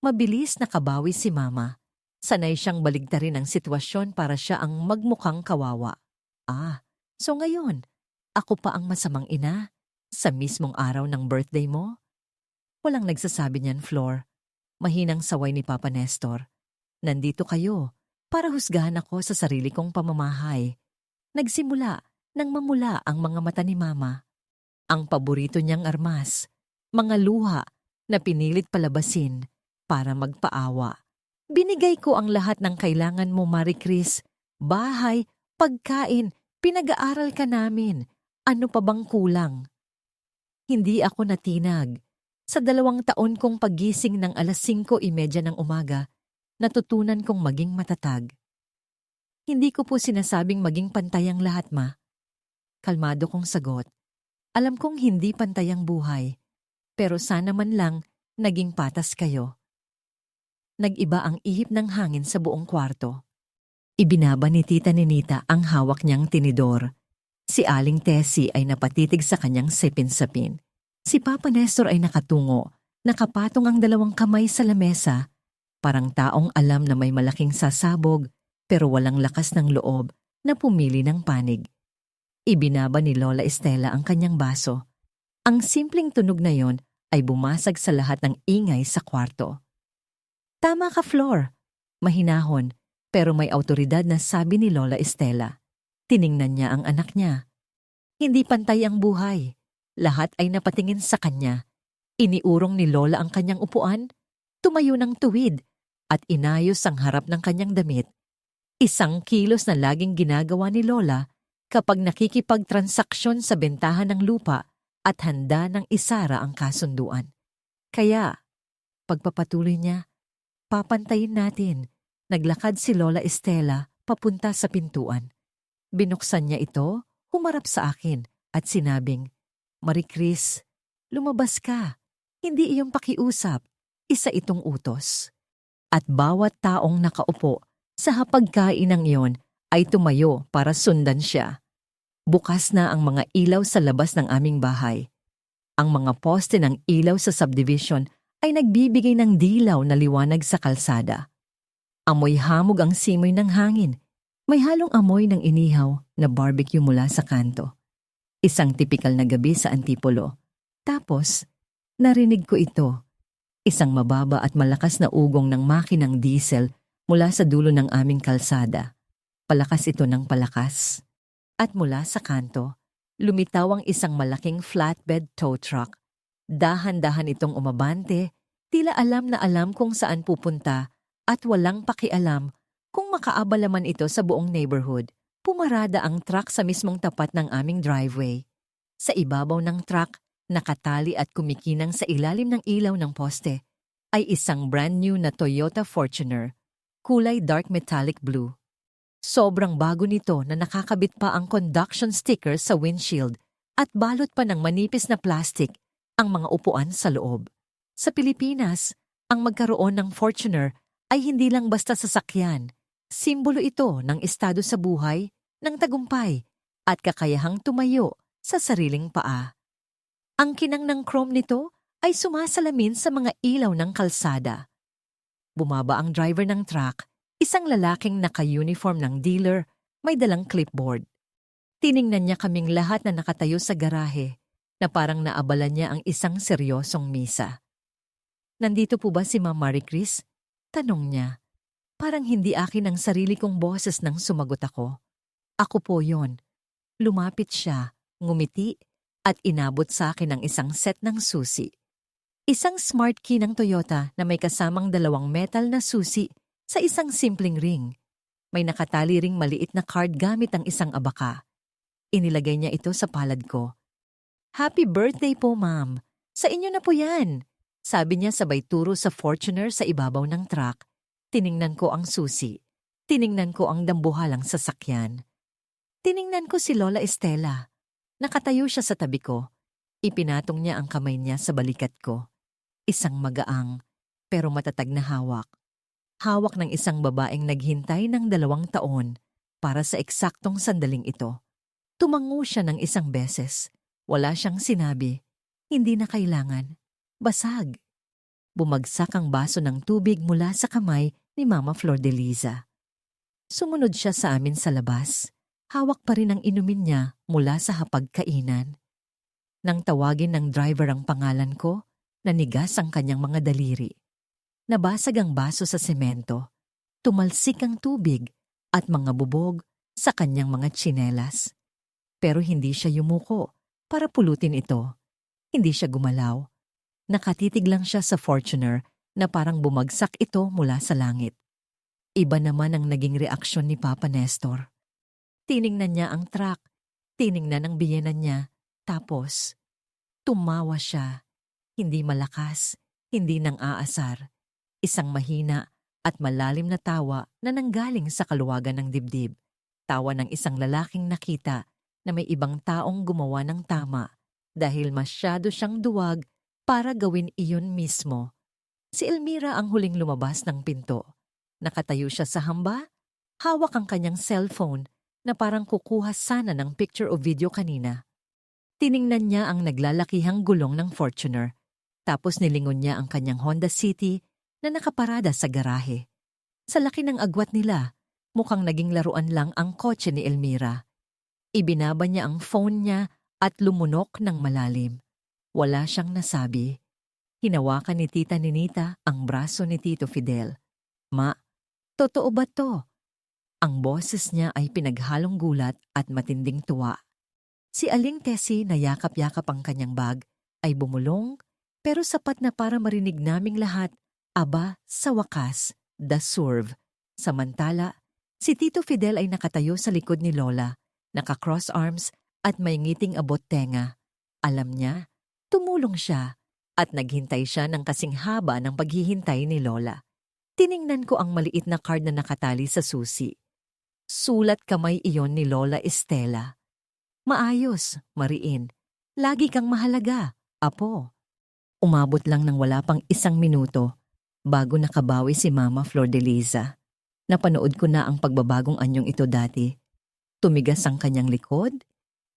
Mabilis nakabawi si Mama. Sanay siyang baligtarin ang sitwasyon para siya ang magmukhang kawawa. So ngayon, ako pa ang masamang ina? Sa mismong araw ng birthday mo? Walang nagsasabi niyan, Flor. Mahinang saway ni Papa Nestor. Nandito kayo para husgahan ako sa sarili kong pamamahay. Nagsimula nang mamula ang mga mata ni Mama. Ang paborito niyang armas, mga luha na pinilit palabasin para magpaawa. Binigay ko ang lahat ng kailangan mo, Marie Chris. Bahay, pagkain, pinag-aaral ka namin. Ano pa bang kulang? Hindi ako natinag. Sa 2 taon kong paggising ng alas 5:30 ng umaga, natutunan kong maging matatag. Hindi ko po sinasabing maging pantay ang lahat, Ma. Kalmado kong sagot. Alam kong hindi pantay ang buhay, pero sana man lang naging patas kayo. Nag-iba ang ihip ng hangin sa buong kwarto. Ibinaba ni Tita Ninita ang hawak niyang tinidor. Si Aling Tessie ay napatitig sa kanyang sapin-sapin. Si Papa Nestor ay nakatungo, nakapatong ang 2 kamay sa lamesa, parang taong alam na may malaking sasabog pero walang lakas ng loob na pumili ng panig. Ibinaba ni Lola Estela ang kanyang baso. Ang simpleng tunog na yon ay bumasag sa lahat ng ingay sa kwarto. Tama ka, Flor. Mahinahon, pero may autoridad na sabi ni Lola Estela. Tiningnan niya ang anak niya. Hindi pantay ang buhay. Lahat ay napatingin sa kanya. Iniurong ni Lola ang kanyang upuan, tumayo ng tuwid, at inayos ang harap ng kanyang damit. Isang kilos na laging ginagawa ni Lola kapag nakikipagtransaksyon sa bentahan ng lupa at handa ng isara ang kasunduan. Kaya, pagpapatuloy niya, papantayin natin. Naglakad si Lola Estela papunta sa pintuan. Binuksan niya ito, humarap sa akin at sinabing, Marie Chris, lumabas ka. Hindi iyong pakiusap. Isa itong utos. At bawat taong nakaupo sa hapagkainang iyon ay tumayo para sundan siya. Bukas na ang mga ilaw sa labas ng aming bahay. Ang mga poste ng ilaw sa subdivision ay nagbibigay ng dilaw na liwanag sa kalsada. Amoy hamog ang simoy ng hangin. May halong amoy ng inihaw na barbecue mula sa kanto. Isang tipikal na gabi sa Antipolo. Tapos, narinig ko ito. Isang mababa at malakas na ugong ng makinang diesel mula sa dulo ng aming kalsada. Palakas ito ng palakas. At mula sa kanto, lumitaw ang isang malaking flatbed tow truck. Dahan-dahan itong umabante, tila alam na alam kung saan pupunta at walang pakialam kung makaabala man ito sa buong neighborhood. Pumarada ang truck sa mismong tapat ng aming driveway. Sa ibabaw ng truck, nakatali at kumikinang sa ilalim ng ilaw ng poste, ay isang brand new na Toyota Fortuner, kulay dark metallic blue. Sobrang bago nito na nakakabit pa ang conduction sticker sa windshield at balot pa ng manipis na plastic ang mga upuan sa loob. Sa Pilipinas, ang magkaroon ng Fortuner ay hindi lang basta sasakyan. Simbolo ito ng estado sa buhay, ng tagumpay, at kakayahang tumayo sa sariling paa. Ang kinang ng chrome nito ay sumasalamin sa mga ilaw ng kalsada. Bumaba ang driver ng truck, isang lalaking naka-uniform ng dealer, may dalang clipboard. Tiningnan niya kaming lahat na nakatayo sa garahe, na parang naabala niya ang isang seryosong misa. Nandito po ba si Ma'am Marie Chris? Tanong niya. Parang hindi akin ang sarili kong boses nang sumagot ako. Ako po yon. Lumapit siya, ngumiti, at inabot sa akin ang isang set ng susi. Isang smart key ng Toyota na may kasamang 2 metal na susi sa isang simpleng ring. May nakatali ring maliit na card gamit ang isang abaka. Inilagay niya ito sa palad ko. Happy birthday po, ma'am. Sa inyo na po yan. Sabi niya sabay turo sa Fortuner sa ibabaw ng truck. Tiningnan ko ang susi. Tiningnan ko ang dambuhalang sasakyan. Tiningnan ko si Lola Estela. Nakatayo siya sa tabi ko. Ipinatong niya ang kamay niya sa balikat ko. Isang magaang, pero matatag na hawak. Hawak ng isang babaeng naghintay ng 2 taon para sa eksaktong sandaling ito. Tumango siya ng isang beses. Wala siyang sinabi. Hindi na kailangan. Basag. Bumagsak ang baso ng tubig mula sa kamay ni Mama Flordeliza. Sumunod siya sa amin sa labas. Hawak pa rin ang inumin niya mula sa hapagkainan. Nang tawagin ng driver ang pangalan ko, nanigas ang kanyang mga daliri. Nabasag ang baso sa semento, tumalsik ang tubig at mga bubog sa kanyang mga tsinelas. Pero hindi siya yumuko para pulutin ito. Hindi siya gumalaw. Nakatitig lang siya sa Fortuner na parang bumagsak ito mula sa langit. Iba naman ang naging reaksyon ni Papa Nestor. Tiningnan niya ang truck, tiningnan ang biyenan niya, tapos tumawa siya. Hindi malakas, hindi nang aasar. Isang mahina at malalim na tawa na nanggaling sa kaluwagan ng dibdib. Tawa ng isang lalaking nakita na may ibang taong gumawa ng tama dahil masyado siyang duwag para gawin iyon mismo. Si Elmira ang huling lumabas ng pinto. Nakatayo siya sa hamba, hawak ang kanyang cellphone na parang kukuha sana ng picture o video kanina. Tiningnan niya ang naglalakihang gulong ng Fortuner, tapos nilingon niya ang kanyang Honda City na nakaparada sa garahe. Sa laki ng agwat nila, mukhang naging laruan lang ang kotse ni Elmira. Ibinaba niya ang phone niya at lumunok ng malalim. Wala siyang nasabi. Hinawakan ni Tita Ninita ang braso ni Tito Fidel. Ma, totoo ba to? Ang boses niya ay pinaghalong gulat at matinding tuwa. Si Aling Tessie na yakap-yakap ang kanyang bag ay bumulong pero sapat na para marinig naming lahat, aba, sa wakas, the swerve. Samantala, si Tito Fidel ay nakatayo sa likod ni Lola, naka-cross arms at may ngiting abot tenga. Alam niya, tumulong siya at naghintay siya ng kasing haba ng paghihintay ni Lola. Tiningnan ko ang maliit na card na nakatali sa susi. Sulat kamay iyon ni Lola Estela. Maayos, Mariin. Lagi kang mahalaga, Apo. Umabot lang ng wala pang 1 minuto bago nakabawi si Mama Flordeliza. Napanood ko na ang pagbabagong anyong ito dati. Tumigas ang kanyang likod,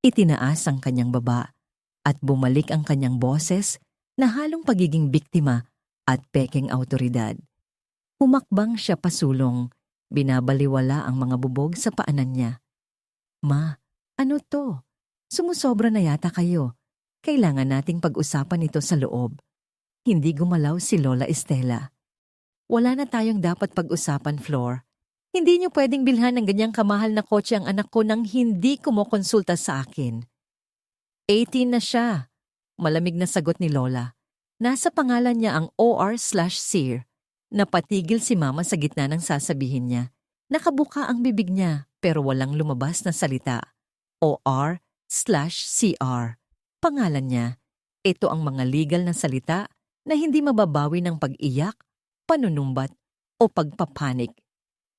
itinaas ang kanyang baba, at bumalik ang kanyang boses na halong pagiging biktima at pekeng autoridad. Humakbang siya pasulong, binabaliwala ang mga bubog sa paanan niya. Ma, ano to? Sumusobra na yata kayo. Kailangan nating pag-usapan ito sa loob. Hindi gumalaw si Lola Estela. Wala na tayong dapat pag-usapan, Flor. Hindi niyo pwedeng bilhan ng ganyang kamahal na kotse ang anak ko nang hindi kumokonsulta sa akin. 18 na siya. Malamig na sagot ni Lola. Nasa pangalan niya ang OR/SEER. Napatigil si Mama sa gitna ng sasabihin niya. Nakabuka ang bibig niya pero walang lumabas na salita. OR/CR. Pangalan niya. Ito ang mga legal na salita na hindi mababawi ng pag-iyak, panunumbat o pagpapanik.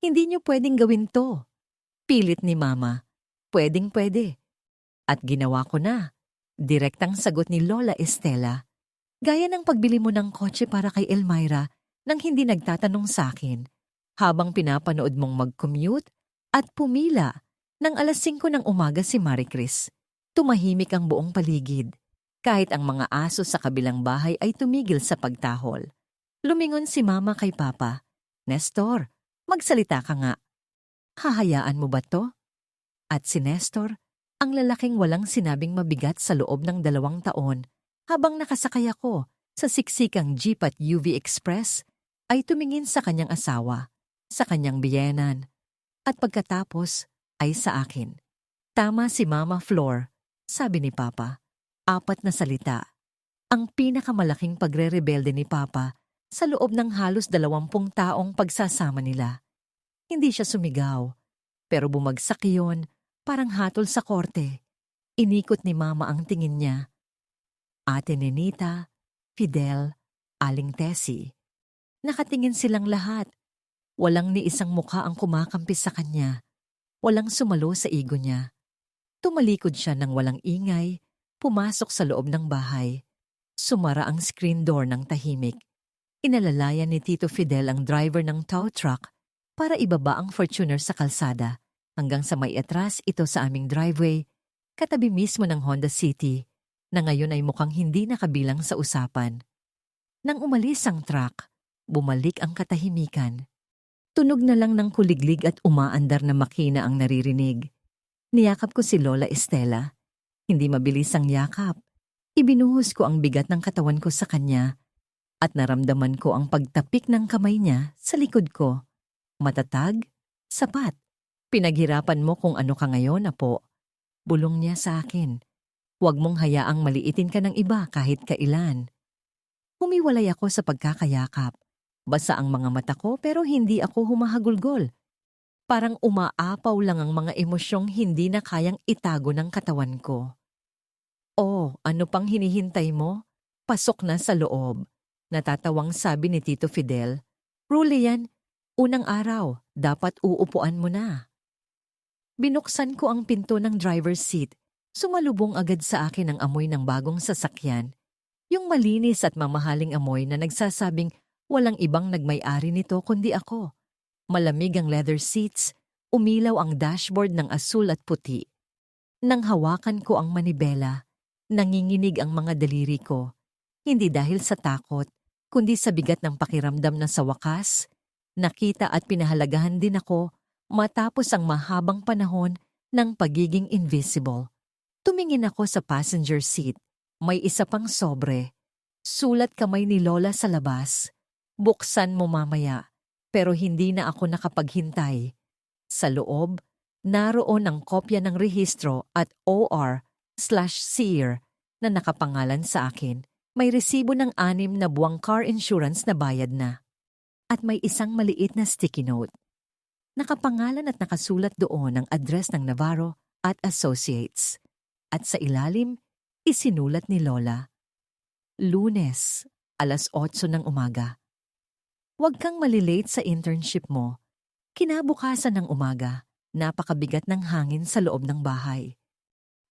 Hindi niyo pwedeng gawin to. Pilit ni Mama. Pwedeng-pwede. At ginawa ko na. Direktang sagot ni Lola Estela. Gaya ng pagbili mo ng kotse para kay Elmira nang hindi nagtatanong sa akin habang pinapanood mong mag-commute at pumila ng 5:00 ng umaga si Marie Chris. Tumahimik ang buong paligid. Kahit ang mga aso sa kabilang bahay ay tumigil sa pagtahol. Lumingon si Mama kay Papa. Nestor, magsalita ka nga. Hahayaan mo ba to? At si Nestor, ang lalaking walang sinabing mabigat sa loob ng 2 taon, habang nakasakay ako sa siksikang jeep at UV Express, ay tumingin sa kanyang asawa, sa kanyang biyenan, at pagkatapos ay sa akin. Tama si Mama Flor, sabi ni Papa. 4 na salita. Ang pinakamalaking pagre-rebelde ni Papa sa loob ng halos 20 taong pagsasama nila. Hindi siya sumigaw, pero bumagsak iyon parang hatol sa korte. Inikot ni Mama ang tingin niya. Ate Ninita, Fidel, Aling Tessie. Nakatingin silang lahat. Walang ni isang mukha ang kumakampi sa kanya. Walang sumalo sa ego niya. Tumalikod siya ng walang ingay, pumasok sa loob ng bahay. Sumara ang screen door ng tahimik. Inalalayan ni Tito Fidel ang driver ng tow truck para ibaba ang Fortuner sa kalsada hanggang sa may atras ito sa aming driveway, katabi mismo ng Honda City na ngayon ay mukhang hindi nakabilang sa usapan. Nang umalis ang truck, bumalik ang katahimikan. Tunog na lang ng kuliglig at umaandar na makina ang naririnig. Niyakap ko si Lola Estela. Hindi mabilis ang yakap. Ibinuhos ko ang bigat ng katawan ko sa kanya at naramdaman ko ang pagtapik ng kamay niya sa likod ko. Matatag, sapat. Pinaghirapan mo kung ano ka ngayon, apo. Bulong niya sa akin. Huwag mong hayaang maliitin ka ng iba kahit kailan. Humiwalay ako sa pagkakayakap. Basa ang mga mata ko pero hindi ako humahagulgol. Parang umaapaw lang ang mga emosyong hindi na kayang itago ng katawan ko. Oh, ano pang hinihintay mo? Pasok na sa loob. Natatawang sabi ni Tito Fidel. Rule yan, unang araw, dapat uupuan mo na. Binuksan ko ang pinto ng driver's seat. Sumalubong agad sa akin ang amoy ng bagong sasakyan. Yung malinis at mamahaling amoy na nagsasabing walang ibang nagmay-ari nito kundi ako. Malamig ang leather seats, umilaw ang dashboard ng asul at puti. Nang hawakan ko ang manibela, nanginginig ang mga daliri ko. Hindi dahil sa takot, kundi sa bigat ng pakiramdam na sa wakas, nakita at pinahalagahan din ako matapos ang mahabang panahon ng pagiging invisible. Tumingin ako sa passenger seat. May isa pang sobre. Sulat kamay ni Lola sa labas. Buksan mo mamaya. Pero hindi na ako nakapaghintay. Sa loob, naroon ang kopya ng rehistro at OR/SEER na nakapangalan sa akin. May resibo ng 6 na buwang car insurance na bayad na. At may isang maliit na sticky note. Nakapangalan at nakasulat doon ang address ng Navarro at Associates. At sa ilalim, isinulat ni Lola. Lunes, alas 8 ng umaga. Huwag kang malilate sa internship mo. Kinabukasan ng umaga, napakabigat ng hangin sa loob ng bahay.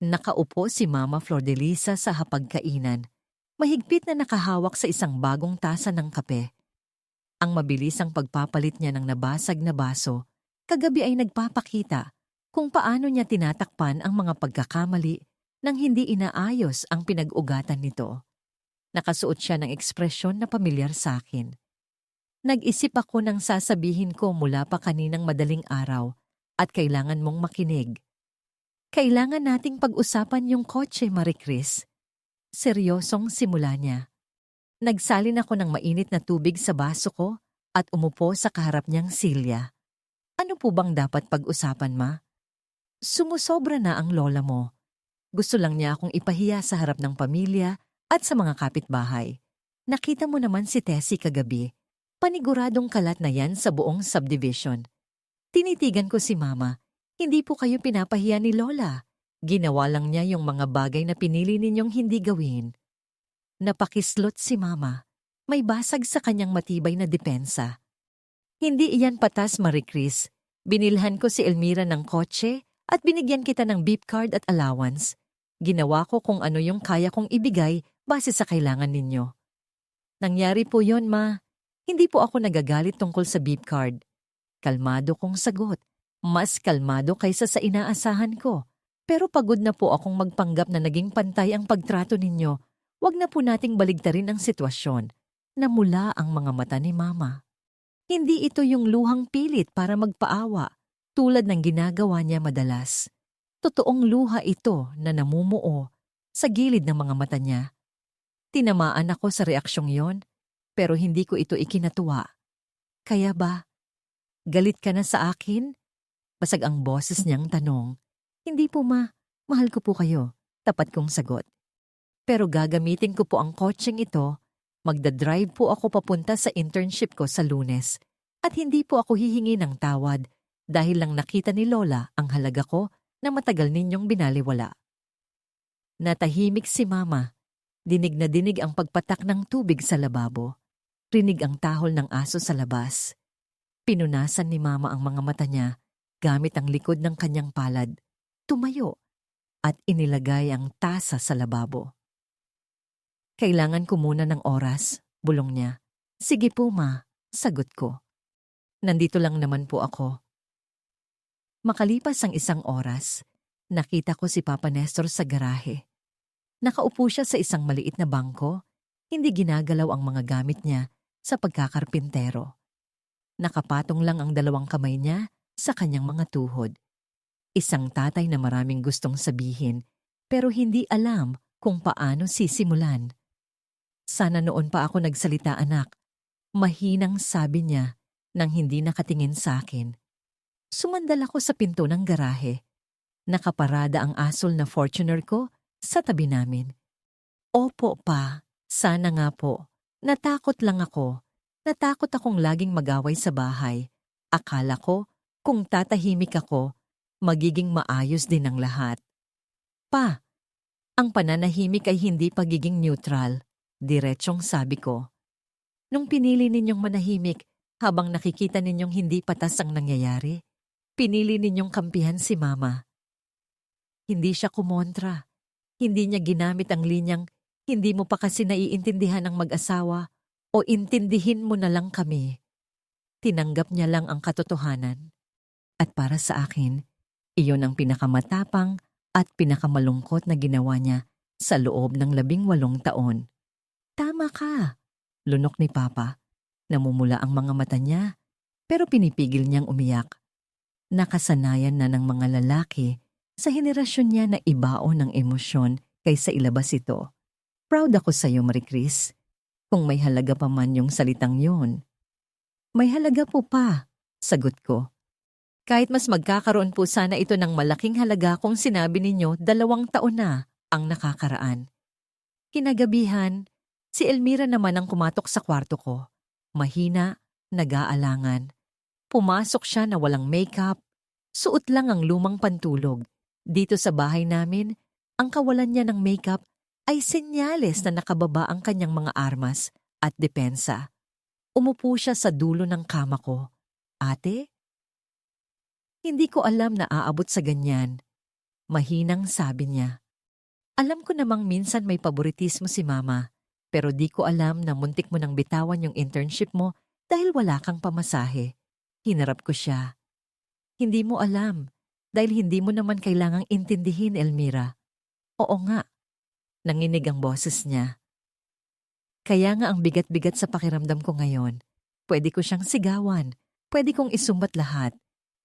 Nakaupo si Mama Flordelisa sa hapagkainan, mahigpit na nakahawak sa isang bagong tasa ng kape. Ang mabilisang pagpapalit niya ng nabasag na baso, kagabi ay nagpapakita kung paano niya tinatakpan ang mga pagkakamali nang hindi inaayos ang pinag-ugatan nito. Nakasuot siya ng ekspresyon na pamilyar sa akin. Nag-isip ako ng sasabihin ko mula pa kaninang madaling araw at kailangan mong makinig. Kailangan nating pag-usapan yung kotse, Marie Chris. Seryosong simula niya. Nagsalin ako ng mainit na tubig sa baso ko at umupo sa kaharap niyang silya. Ano po bang dapat pag-usapan, Ma? Sumusobra na ang lola mo. Gusto lang niya akong ipahiya sa harap ng pamilya at sa mga kapitbahay. Nakita mo naman si Tessie kagabi. Paniguradong kalat na yan sa buong subdivision. Tinitigan ko si Mama. Hindi po kayo pinapahiya ni Lola. Ginawa lang niya yung mga bagay na pinili ninyong hindi gawin. Napakislot si Mama. May basag sa kanyang matibay na depensa. Hindi iyan patas, Marie Chris. Binilhan ko si Elmira ng kotse at binigyan kita ng beep card at allowance. Ginawa ko kung ano yung kaya kong ibigay base sa kailangan ninyo. Nangyari po yon, Ma. Hindi po ako nagagalit tungkol sa beep card. Kalmado kong sagot. Mas kalmado kaysa sa inaasahan ko. Pero pagod na po akong magpanggap na naging pantay ang pagtrato ninyo. Huwag na po nating baligtarin ang sitwasyon. Namula ang mga mata ni Mama. Hindi ito yung luhang pilit para magpaawa, tulad ng ginagawa niya madalas. Totoong luha ito na namumuo sa gilid ng mga mata niya. Tinamaan ako sa reaksyong yon, pero hindi ko ito ikinatuwa. Kaya ba? Galit ka na sa akin? Basag ang boses niyang tanong. Hindi po, Ma. Mahal ko po kayo. Tapat kong sagot. Pero gagamitin ko po ang kotseng ito. Magdadrive po ako papunta sa internship ko sa Lunes. At hindi po ako hihingi ng tawad dahil lang nakita ni Lola ang halaga ko na matagal ninyong binaliwala. Natahimik si Mama. Dinig na dinig ang pagpatak ng tubig sa lababo. Rinig ang tahol ng aso sa labas. Pinunasan ni Mama ang mga mata niya gamit ang likod ng kanyang palad. Tumayo at inilagay ang tasa sa lababo. Kailangan ko muna ng oras, bulong niya. Sige po, Ma, sagot ko. Nandito lang naman po ako. Makalipas ang 1 oras, nakita ko si Papa Nestor sa garahe. Nakaupo siya sa isang maliit na bangko, hindi ginagalaw ang mga gamit niya sa pagkakarpintero. Nakapatong lang ang 2 kamay niya sa kanyang mga tuhod. Isang tatay na maraming gustong sabihin pero hindi alam kung paano sisimulan. Sana noon pa ako nagsalita, anak. Mahinang sabi niya nang hindi nakatingin sa akin. Sumandal ako sa pinto ng garahe. Nakaparada ang asol na Fortuner ko sa tabi namin. Opo pa, sana nga po. Natakot lang ako. Natakot akong laging magaway sa bahay. Akala ko, kung tatahimik ako, magiging maayos din ang lahat. Pa, ang pananahimik ay hindi pagiging neutral. Diretsyong sabi ko. Nung pinili ninyong manahimik habang nakikita ninyong hindi patas ang nangyayari, pinili ninyong kampihan si Mama. Hindi siya kumontra. Hindi niya ginamit ang linyang, hindi mo pa kasi naiintindihan ang mag-asawa o intindihin mo na lang kami. Tinanggap niya lang ang katotohanan. At para sa akin, iyon ang pinakamatapang at pinakamalungkot na ginawa niya sa loob ng 18 taon. Tama ka, lunok ni Papa. Namumula ang mga mata niya, pero pinipigil niyang umiyak. Nakasanayan na ng mga lalaki sa henerasyon niya na ibaon ng emosyon kaysa ilabas ito. Proud ako sa iyo, Marie Chris. Kung may halaga pa man yung salitang yon. May halaga po pa, sagot ko. Kahit mas magkakaroon po sana ito ng malaking halaga kung sinabi ninyo 2 taon na ang nakakaraan. Kinagabihan, si Elmira naman ang kumatok sa kwarto ko. Mahina, nag-aalangan. Pumasok siya na walang makeup, suot lang ang lumang pantulog. Dito sa bahay namin, ang kawalan niya ng makeup ay senyales na nakababa ang kanyang mga armas at depensa. Umupo siya sa dulo ng kama ko. Ate? Hindi ko alam na aabot sa ganyan. Mahinang sabi niya. Alam ko namang minsan may paboritismo si Mama, pero di ko alam na muntik mo nang bitawan yung internship mo dahil wala kang pamasahe. Hinarap ko siya. Hindi mo alam, dahil hindi mo naman kailangang intindihin, Elmira. Oo nga. Nanginig ang boses niya. Kaya nga ang bigat-bigat sa pakiramdam ko ngayon. Pwede ko siyang sigawan, pwede kong isumbat lahat,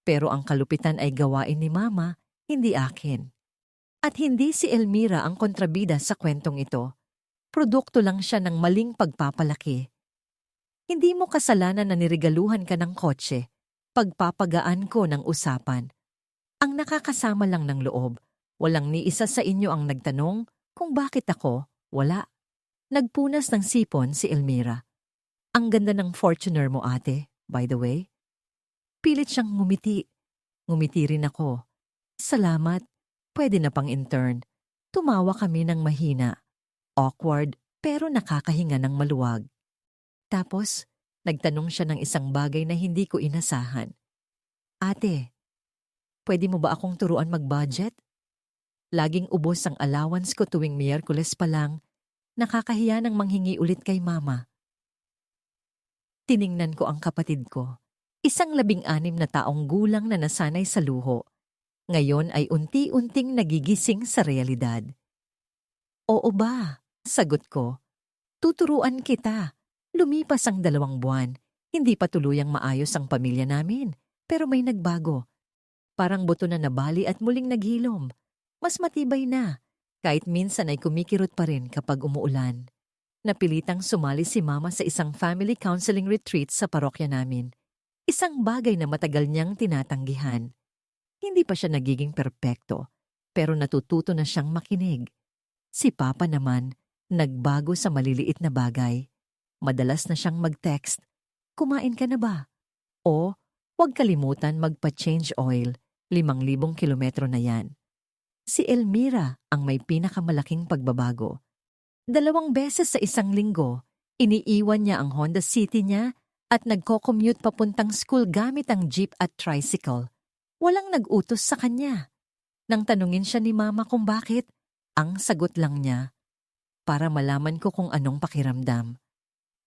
pero ang kalupitan ay gawain ni Mama, hindi akin. At hindi si Elmira ang kontrabida sa kwentong ito. Produkto lang siya ng maling pagpapalaki. Hindi mo kasalanan na niregaluhan ka ng kotse. Pagpapagaan ko ng usapan. Ang nakakasama lang ng loob. Walang ni isa sa inyo ang nagtanong kung bakit ako, wala. Nagpunas ng sipon si Elmira. Ang ganda ng Fortuner mo, ate, by the way. Pilit siyang ngumiti. Ngumiti rin ako. Salamat. Pwede na pang intern. Tumawa kami ng mahina. Awkward, pero nakakahinga ng maluwag. Tapos, nagtanong siya ng isang bagay na hindi ko inasahan. Ate, pwede mo ba akong turuan mag-budget? Laging ubos ang allowance ko tuwing Miyerkules pa lang. Nakakahiya nang manghingi ulit kay Mama. Tiningnan ko ang kapatid ko. Isang 16 na taong gulang na nasanay sa luho. Ngayon ay unti-unting nagigising sa realidad. Oo ba? Sagot ko. Tuturuan kita. Lumipas ang 2 buwan. Hindi pa tuluyang maayos ang pamilya namin. Pero may nagbago. Parang buto na nabali at muling naghilom. Mas matibay na. Kahit minsan ay kumikirot pa rin kapag umuulan. Napilitang sumali si Mama sa isang family counseling retreat sa parokya namin. Isang bagay na matagal niyang tinatanggihan. Hindi pa siya nagiging perpekto, pero natututo na siyang makinig. Si Papa naman, nagbago sa maliliit na bagay. Madalas na siyang mag-text, kumain ka na ba? O, huwag kalimutan magpa-change oil, 5,000 kilometro na yan. Si Elmira ang may pinakamalaking pagbabago. 2 beses sa isang linggo, iniiwan niya ang Honda City niya at nagko-commute papuntang school gamit ang jeep at tricycle. Walang nag-utos sa kanya. Nang tanungin siya ni Mama kung bakit, ang sagot lang niya, para malaman ko kung anong pakiramdam.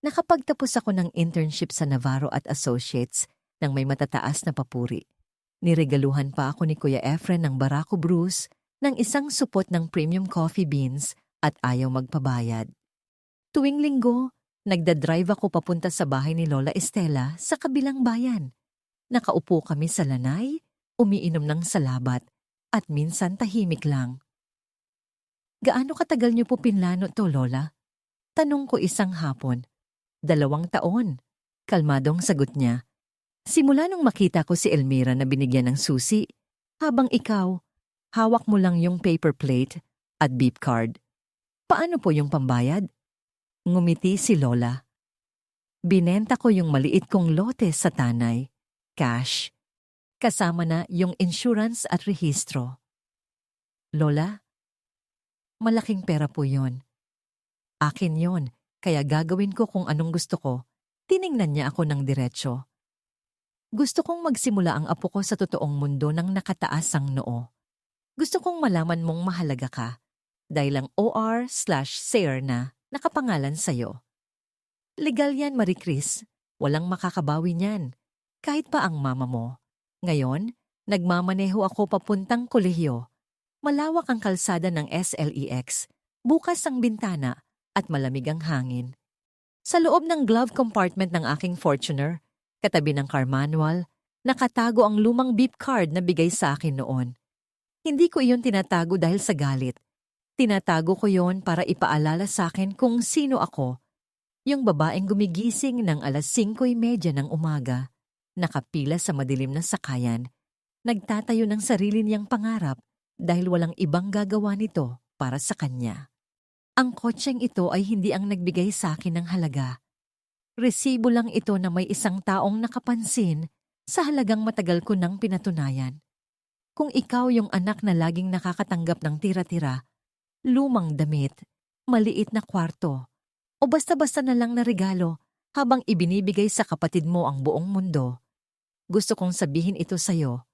Nakapagtapos ako ng internship sa Navarro at Associates nang may matataas na papuri. Niregaluhan pa ako ni Kuya Efren ng Barako Brews ng isang supot ng premium coffee beans at ayaw magpabayad. Tuwing linggo, nagdadrive ako papunta sa bahay ni Lola Estela sa kabilang bayan. Nakaupo kami sa lanay, umiinom ng salabat, at minsan tahimik lang. Gaano katagal niyo po pinlano to, Lola? Tanong ko isang hapon. 2 taon. Kalmadong sagot niya. Simula nung makita ko si Elmira na binigyan ng susi, habang ikaw, hawak mo lang yung paper plate at beep card. Paano po yung pambayad? Ngumiti si Lola. Binenta ko yung maliit kong lote sa Tanay. Cash. Kasama na yung insurance at rehistro. Lola, malaking pera po yon. Akin yon, kaya gagawin ko kung anong gusto ko. Tiningnan niya ako ng diretsyo. Gusto kong magsimula ang apo ko sa totoong mundo ng nakataas ang noo. Gusto kong malaman mong mahalaga ka dahil ang OR/Sayer na nakapangalan sa'yo. Legal yan, Marie Chris. Walang makakabawi niyan. Kahit pa ang mama mo. Ngayon, nagmamaneho ako papuntang kolehiyo. Malawak ang kalsada ng SLEX. Bukas ang bintana at malamig ang hangin. Sa loob ng glove compartment ng aking Fortuner, katabi ng car manual, nakatago ang lumang beep card na bigay sa akin noon. Hindi ko iyon tinatago dahil sa galit. Tinatago ko yon para ipaalala sa akin kung sino ako. Yung babaeng gumigising ng 5:30 ng umaga, nakapila sa madilim na sakayan, nagtatayo ng sarili niyang pangarap dahil walang ibang gagawa nito para sa kanya. Ang kotseng ito ay hindi ang nagbigay sa akin ng halaga. Resibo lang ito na may isang taong nakapansin sa halagang matagal ko nang pinatunayan. Kung ikaw yung anak na laging nakakatanggap ng tira-tira, lumang damit, maliit na kwarto, o basta-basta na lang na regalo habang ibinibigay sa kapatid mo ang buong mundo, gusto kong sabihin ito sa'yo.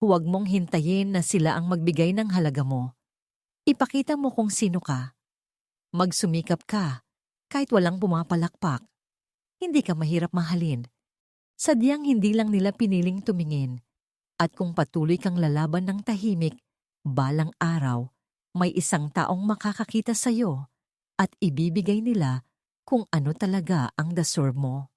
Huwag mong hintayin na sila ang magbigay ng halaga mo. Ipakita mo kung sino ka. Magsumikap ka, kahit walang pumapalakpak. Hindi ka mahirap mahalin. Sadyang hindi lang nila piniling tumingin. At kung patuloy kang lalaban ng tahimik, balang araw, may isang taong makakakita sa'yo at ibibigay nila kung ano talaga ang deserve mo.